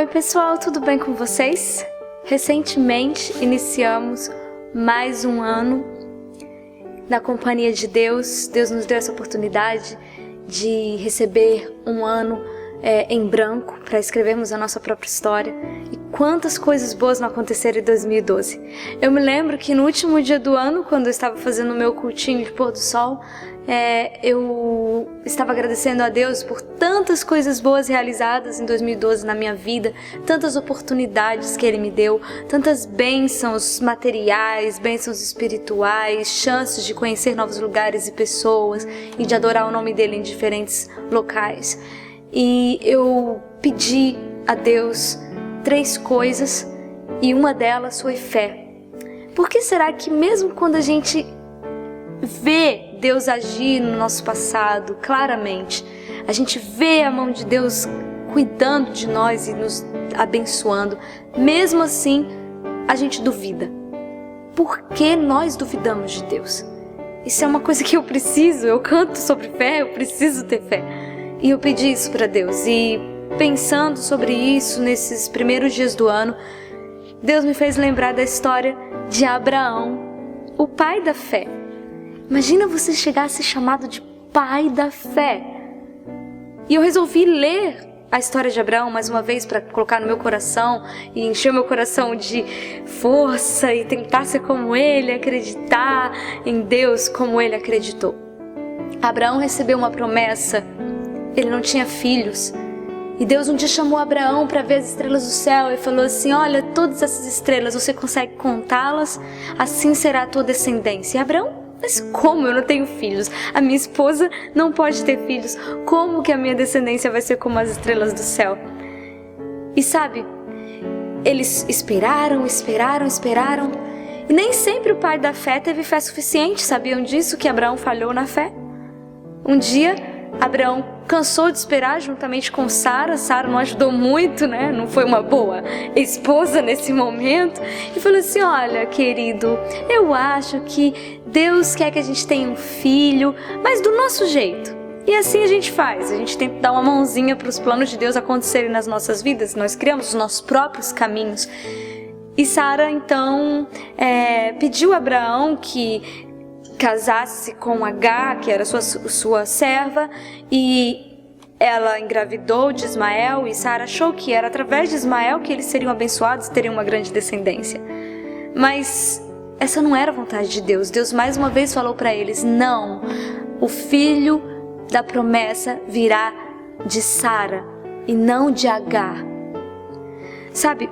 Oi pessoal, tudo bem com vocês? Recentemente iniciamos mais um ano na companhia de Deus. Deus nos deu essa oportunidade de receber um ano em branco para escrevermos a nossa própria história. E quantas coisas boas não aconteceram em 2012. Eu me lembro que no último dia do ano, quando eu estava fazendo o meu cultinho de pôr do sol, eu estava agradecendo a Deus por tantas coisas boas realizadas em 2012 na minha vida, tantas oportunidades que Ele me deu, tantas bênçãos materiais, bênçãos espirituais, chances de conhecer novos lugares e pessoas e de adorar o nome dEle em diferentes locais. E eu pedi a Deus 3 coisas e uma delas foi fé. Por que será que mesmo quando a gente vê Deus agir no nosso passado claramente, a gente vê a mão de Deus cuidando de nós e nos abençoando, mesmo assim a gente duvida? Por que nós duvidamos de Deus? Isso é uma coisa que eu canto sobre fé, eu preciso ter fé. E eu pedi isso para Deus, e pensando sobre isso nesses primeiros dias do ano, Deus me fez lembrar da história de Abraão, o pai da fé. Imagina você chegar a ser chamado de pai da fé. E eu resolvi ler a história de Abraão mais uma vez para colocar no meu coração e encher o meu coração de força e tentar ser como ele, acreditar em Deus como ele acreditou. Abraão recebeu uma promessa. Ele não tinha filhos. E Deus um dia chamou Abraão para ver as estrelas do céu e falou assim: olha, todas essas estrelas, você consegue contá-las? Assim será a tua descendência. E Abraão: mas como eu não tenho filhos? A minha esposa não pode ter filhos. Como que a minha descendência vai ser como as estrelas do céu? E sabe, eles esperaram. E nem sempre o pai da fé teve fé suficiente. Sabiam disso, que Abraão falhou na fé? Um dia, Abraão cansou de esperar juntamente com Sara. Sara não ajudou muito, né? Não foi uma boa esposa nesse momento. E falou assim: olha, querido, eu acho que Deus quer que a gente tenha um filho, mas do nosso jeito. E assim a gente faz. A gente tenta dar uma mãozinha para os planos de Deus acontecerem nas nossas vidas. Nós criamos os nossos próprios caminhos. E Sara, então, pediu a Abraão que casasse com Agar, que era sua serva, e ela engravidou de Ismael, e Sara achou que era através de Ismael que eles seriam abençoados e teriam uma grande descendência. Mas essa não era a vontade de Deus. Deus mais uma vez falou para eles: não, o filho da promessa virá de Sara e não de Agar. Sabe,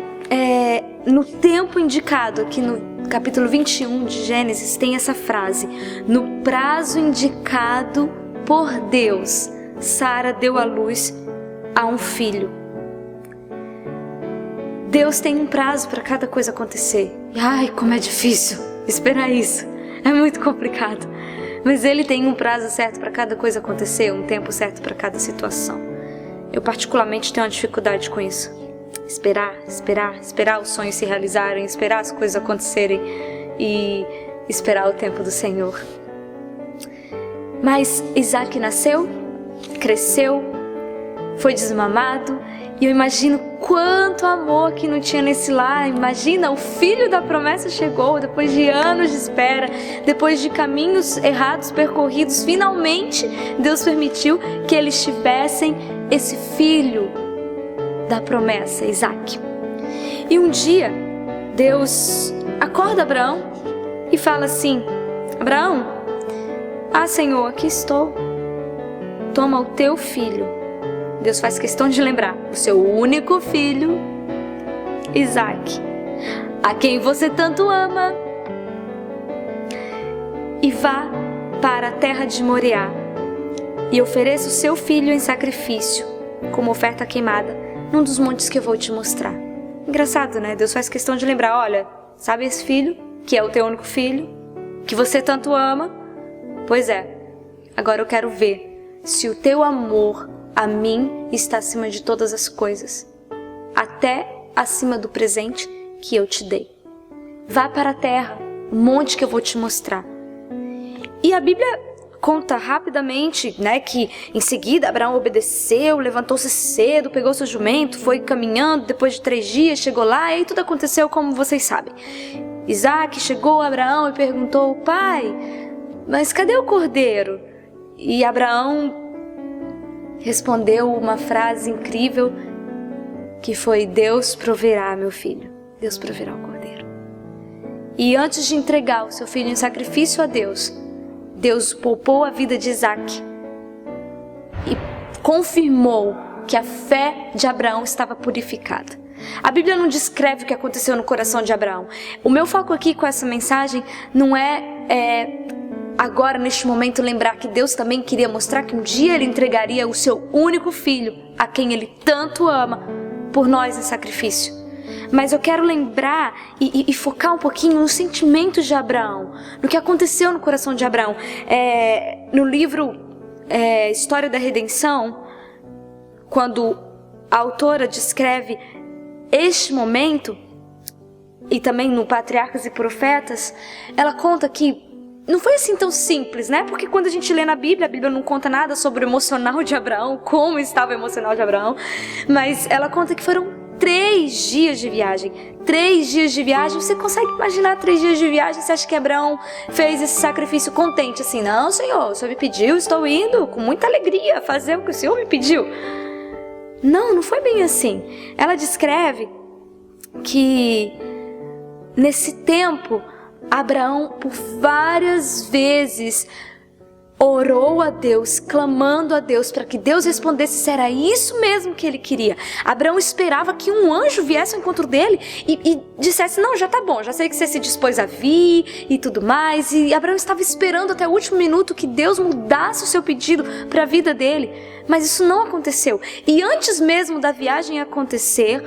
no tempo indicado aqui no capítulo 21 de Gênesis tem essa frase: no prazo indicado por Deus, Sara deu à luz a um filho. Deus tem um prazo para cada coisa acontecer. Ai, como é difícil esperar isso. É muito complicado. Mas Ele tem um prazo certo para cada coisa acontecer, um tempo certo para cada situação. Eu particularmente tenho uma dificuldade com isso. Esperar os sonhos se realizarem, esperar as coisas acontecerem e esperar o tempo do Senhor. Mas Isaac nasceu, cresceu, foi desmamado, e eu imagino quanto amor que não tinha nesse lar. Imagina, o filho da promessa chegou depois de anos de espera, depois de caminhos errados percorridos. Finalmente Deus permitiu que eles tivessem esse filho da promessa, Isaac. E um dia Deus acorda Abraão e fala assim: Abraão, Senhor, aqui estou, toma o teu filho. Deus faz questão de lembrar: o seu único filho, Isaac, a quem você tanto ama, e vá para a terra de Moriá e ofereça o seu filho em sacrifício como oferta queimada num dos montes que eu vou te mostrar. Engraçado, né? Deus faz questão de lembrar: olha, sabe esse filho, que é o teu único filho, que você tanto ama? Pois é, agora eu quero ver se o teu amor a mim está acima de todas as coisas, até acima do presente que eu te dei. Vá para a terra, o monte que eu vou te mostrar. E a Bíblia conta rapidamente, né, que em seguida Abraão obedeceu, levantou-se cedo, pegou seu jumento, foi caminhando, depois de 3 dias chegou lá, e aí tudo aconteceu como vocês sabem. Isaac chegou a Abraão e perguntou: pai, mas cadê o cordeiro? E Abraão respondeu uma frase incrível, que foi: Deus proverá, meu filho, Deus proverá o cordeiro. E antes de entregar o seu filho em sacrifício a Deus, Deus poupou a vida de Isaac e confirmou que a fé de Abraão estava purificada. A Bíblia não descreve o que aconteceu no coração de Abraão. O meu foco aqui com essa mensagem não é agora, neste momento, lembrar que Deus também queria mostrar que um dia Ele entregaria o seu único filho, a quem Ele tanto ama, por nós em sacrifício. Mas eu quero lembrar e focar um pouquinho nos sentimentos de Abraão, no que aconteceu no coração de Abraão. No livro História da Redenção, quando a autora descreve este momento, e também no Patriarcas e Profetas, ela conta que não foi assim tão simples, né? Porque quando a gente lê na Bíblia, a Bíblia não conta nada sobre o emocional de Abraão, como estava o emocional de Abraão, mas ela conta que foram 3 dias de viagem. 3 dias de viagem. Você consegue imaginar 3 dias de viagem? Você acha que Abraão fez esse sacrifício contente assim? Não, Senhor, o Senhor me pediu, estou indo com muita alegria fazer o que o Senhor me pediu. Não foi bem assim. Ela descreve que nesse tempo Abraão por várias vezes orou a Deus, clamando a Deus para que Deus respondesse se era isso mesmo que ele queria. Abraão esperava que um anjo viesse ao encontro dele e dissesse: não, já tá bom, já sei que você se dispôs a vir e tudo mais. E Abraão estava esperando até o último minuto que Deus mudasse o seu pedido para a vida dele. Mas isso não aconteceu. E antes mesmo da viagem acontecer,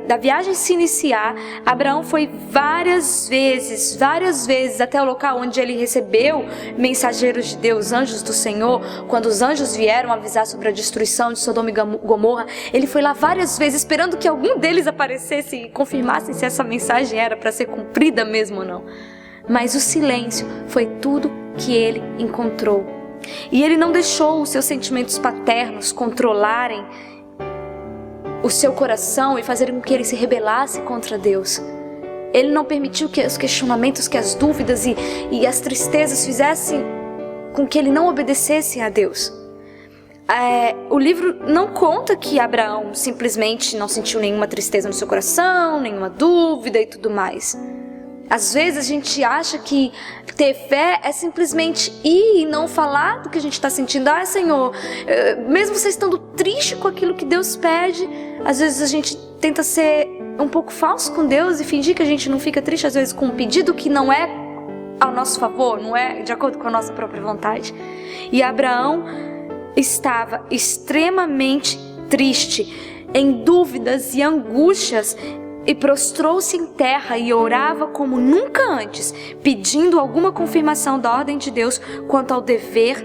da viagem se iniciar, Abraão foi várias vezes até o local onde ele recebeu mensageiros de Deus, anjos do Senhor. Quando os anjos vieram avisar sobre a destruição de Sodoma e Gomorra, ele foi lá várias vezes esperando que algum deles aparecesse e confirmasse se essa mensagem era para ser cumprida mesmo ou não. Mas o silêncio foi tudo que ele encontrou. E ele não deixou os seus sentimentos paternos controlarem o seu coração e fazerem com que ele se rebelasse contra Deus. Ele não permitiu que os questionamentos, que as dúvidas e as tristezas fizessem com que ele não obedecesse a Deus. O livro não conta que Abraão simplesmente não sentiu nenhuma tristeza no seu coração, nenhuma dúvida e tudo mais. Às vezes a gente acha que ter fé é simplesmente ir e não falar do que a gente está sentindo. Senhor, mesmo você estando triste com aquilo que Deus pede, às vezes a gente tenta ser um pouco falso com Deus e fingir que a gente não fica triste, às vezes com um pedido que não é ao nosso favor, não é de acordo com a nossa própria vontade. E Abraão estava extremamente triste, em dúvidas e angústias, e prostrou-se em terra e orava como nunca antes, pedindo alguma confirmação da ordem de Deus quanto ao dever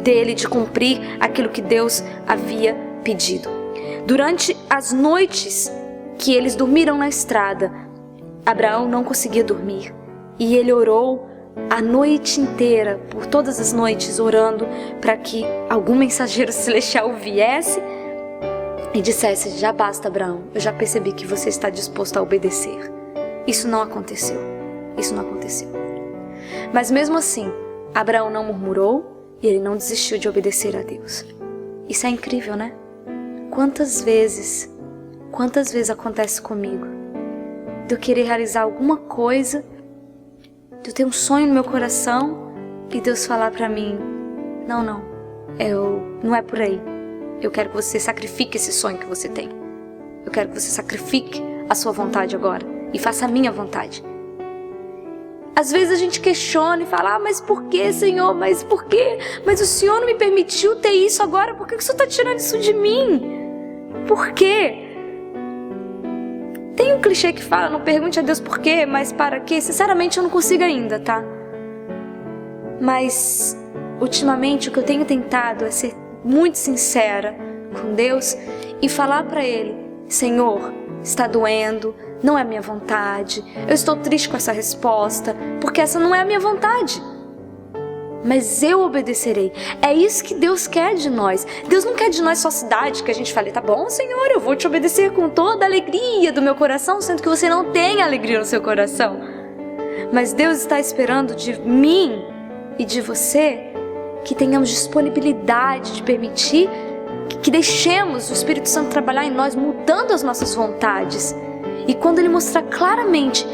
dele de cumprir aquilo que Deus havia pedido. Durante as noites que eles dormiram na estrada, Abraão não conseguia dormir, e ele orou a noite inteira, por todas as noites, orando para que algum mensageiro celestial viesse e dissesse: já basta, Abraão, eu já percebi que você está disposto a obedecer. Isso não aconteceu. Mas mesmo assim, Abraão não murmurou e ele não desistiu de obedecer a Deus. Isso é incrível, né? Quantas vezes acontece comigo de eu querer realizar alguma coisa, de eu ter um sonho no meu coração e Deus falar para mim: não é por aí. Eu quero que você sacrifique esse sonho que você tem. Eu quero que você sacrifique a sua vontade agora e faça a minha vontade. Às vezes a gente questiona e fala: mas por que, Senhor? Mas por quê? Mas o Senhor não me permitiu ter isso agora. Por que o Senhor está tirando isso de mim? Por quê? Tem um clichê que fala: não pergunte a Deus por quê, mas para quê. Sinceramente eu não consigo ainda, tá? Mas ultimamente o que eu tenho tentado é ser muito sincera com Deus e falar para Ele: Senhor, está doendo, não é a minha vontade, eu estou triste com essa resposta, porque essa não é a minha vontade. mas eu obedecerei. É isso que Deus quer de nós. Deus não quer de nós só cidade, que a gente fale, tá bom, Senhor, eu vou te obedecer com toda a alegria do meu coração, sendo que você não tem alegria no seu coração. Mas Deus está esperando de mim e de você que tenhamos disponibilidade de permitir que deixemos o Espírito Santo trabalhar em nós, mudando as nossas vontades. E quando Ele mostrar claramente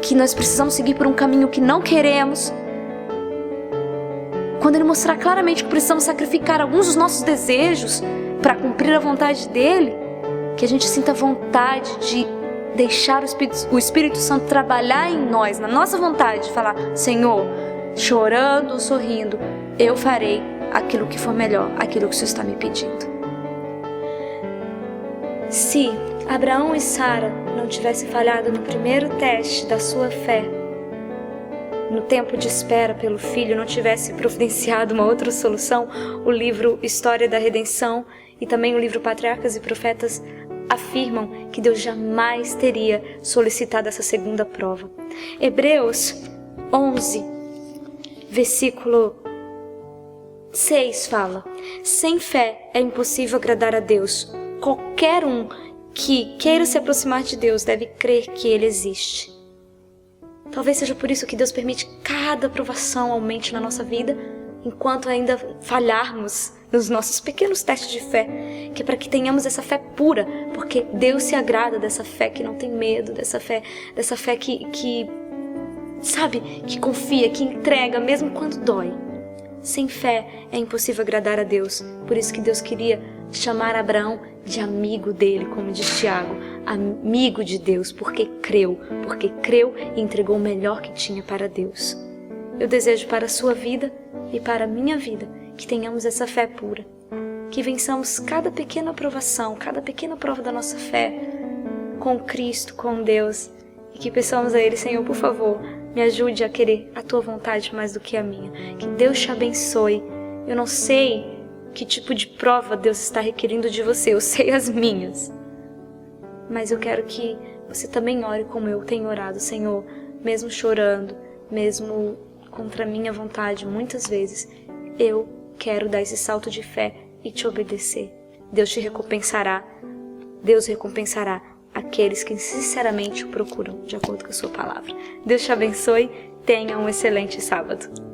que nós precisamos seguir por um caminho que não queremos, quando Ele mostrar claramente que precisamos sacrificar alguns dos nossos desejos para cumprir a vontade dEle, que a gente sinta vontade de deixar o Espírito Santo trabalhar em nós, na nossa vontade, de falar, Senhor, chorando ou sorrindo, eu farei aquilo que for melhor, aquilo que o Senhor está me pedindo. Se Abraão e Sara não tivessem falhado no primeiro teste da sua fé, no tempo de espera pelo filho, não tivesse providenciado uma outra solução, o livro História da Redenção e também o livro Patriarcas e Profetas afirmam que Deus jamais teria solicitado essa segunda prova. Hebreus 11, versículo 6 fala: sem fé é impossível agradar a Deus. Qualquer um que queira se aproximar de Deus deve crer que Ele existe. Talvez seja por isso que Deus permite que cada provação aumente na nossa vida, enquanto ainda falharmos nos nossos pequenos testes de fé, que é para que tenhamos essa fé pura, porque Deus se agrada dessa fé que não tem medo, dessa fé que sabe, que confia, que entrega, mesmo quando dói. Sem fé é impossível agradar a Deus. Por isso que Deus queria chamar Abraão de amigo dele, como diz Tiago, amigo de Deus, porque creu e entregou o melhor que tinha para Deus. Eu desejo para a sua vida e para a minha vida que tenhamos essa fé pura, que vençamos cada pequena provação, cada pequena prova da nossa fé com Cristo, com Deus, e que peçamos a Ele, Senhor, por favor, me ajude a querer a Tua vontade mais do que a minha. Que Deus te abençoe. Eu não sei que tipo de prova Deus está requerindo de você, eu sei as minhas. Mas eu quero que você também ore como eu tenho orado, Senhor, mesmo chorando, mesmo contra a minha vontade, muitas vezes, eu quero dar esse salto de fé e te obedecer. Deus te recompensará. Deus recompensará aqueles que sinceramente o procuram, de acordo com a sua palavra. Deus te abençoe. Tenha um excelente sábado.